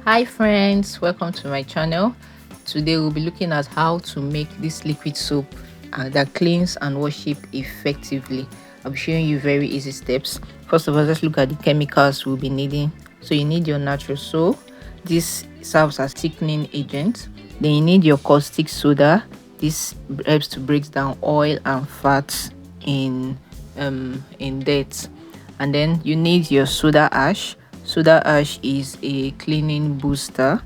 Hi friends, welcome to my channel. Today we'll be looking at how to make this liquid soap that cleans and washes effectively. I'll be showing you very easy steps. First of all, let's look at the chemicals we'll be needing. So you need your Natrosol. This serves as thickening agent. Then you need your caustic soda. This helps to break down oil and fats in dirt. And then you need your soda ash. Soda ash is a cleaning booster.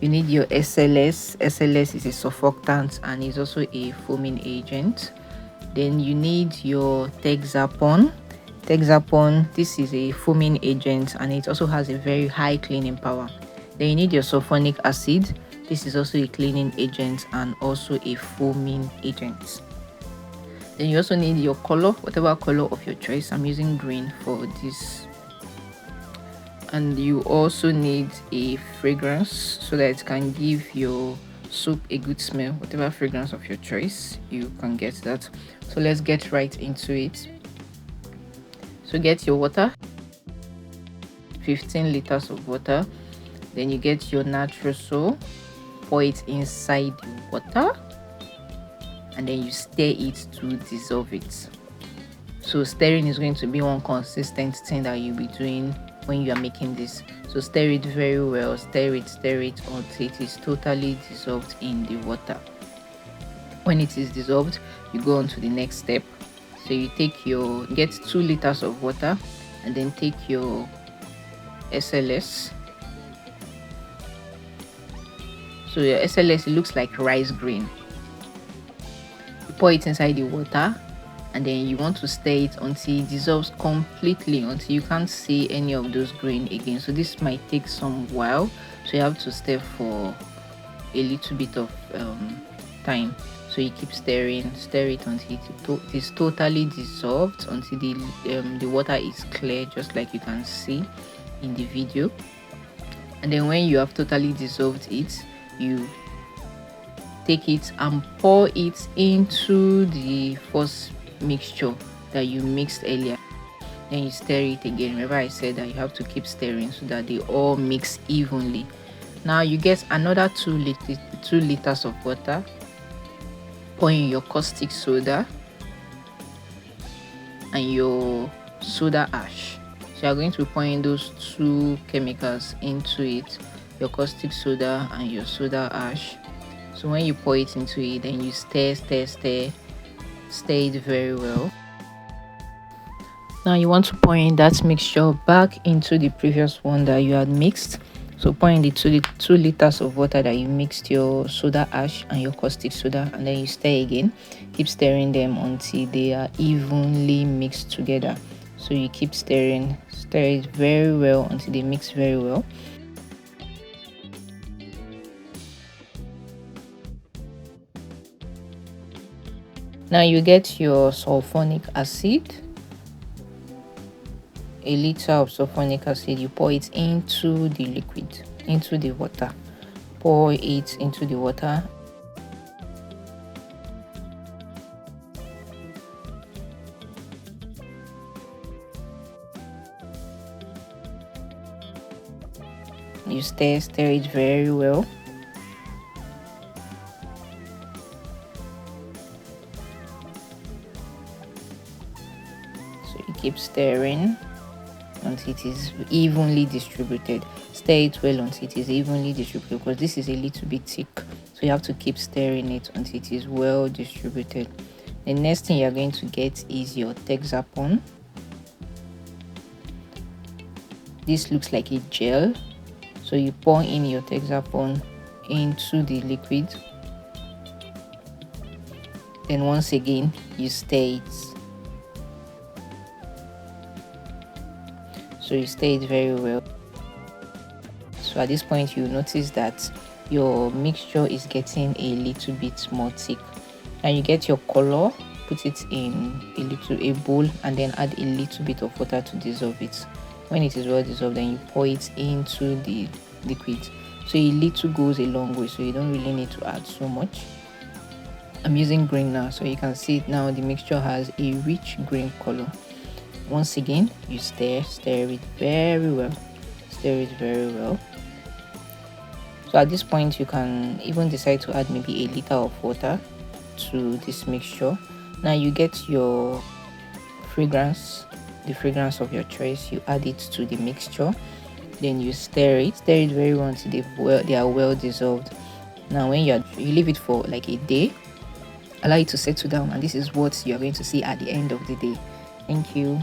You need your SLS. SLS is a surfactant and is also a foaming agent. Then you need your Texapon. Texapon, this is a foaming agent and it also has a very high cleaning power. Then you need your sulfonic acid. This is also a cleaning agent and also a foaming agent. Then you also need your color, whatever color of your choice. I'm using green for this. And you also need a fragrance so that it can give your soap a good smell. Whatever fragrance of your choice, you can get that. So let's get right into it. So get your water, 15 liters of water. Then you get your Natrosol, pour it inside the water, and then you stir it to dissolve it. So stirring is going to be one consistent thing that you'll be doing when you are making this. So stir it very well, stir it until it is totally dissolved in the water. When it is dissolved, you go on to the next step. So you get 2 liters of water and then take your SLS. So your SLS, it looks like rice grain. You pour it inside the water and then you want to stir it until it dissolves completely, until you can't see any of those grain again. So this might take some while, so you have to stir for a little bit of time. So you keep stirring, stir it until it is totally dissolved, until the water is clear, just like you can see in the video. And then when you have totally dissolved it, you take it and pour it into the first mixture that you mixed earlier. Then you stir it again. Remember I said that you have to keep stirring so that they all mix evenly. Now you get another 2 liters of water. Pour in your caustic soda and your soda ash. So you're going to be pouring those 2 chemicals into it, your caustic soda and your soda ash. So when you pour it into it, then you stir it very well. Now you want to pour in that mixture back into the previous one that you had mixed. So pour in the 2 liters of water that you mixed your soda ash and your caustic soda, and then you stir again. Keep stirring them until they are evenly mixed together. So you keep stir it very well until they mix very well. Now you get your sulfonic acid, a liter of sulfonic acid. You pour it into the liquid, into the water. Pour it into the water. You stir it very well. Keep stirring until it is evenly distributed. Stir it well until it is evenly distributed, because this is a little bit thick, so you have to keep stirring it until it is well distributed. The next thing you're going to get is your Texapon. This looks like a gel, so you pour in your Texapon into the liquid. Then once again you stir it. So you stir it very well. So at this point you notice that your mixture is getting a little bit more thick. And you get your color, put it in a bowl, and then add a little bit of water to dissolve it. When it is well dissolved, then you pour it into the liquid. So a little goes a long way, so you don't really need to add so much. I'm using green now, so you can see it now. The mixture has a rich green color. Once again you stir it very well, So at this point, you can even decide to add maybe a liter of water to this mixture. Now you get your fragrance, the fragrance of your choice. You add it to the mixture, then you stir it very well until they are well dissolved. Now when you leave it for like a day, allow it to settle down, and this is what you're going to see at the end of the day. Thank you.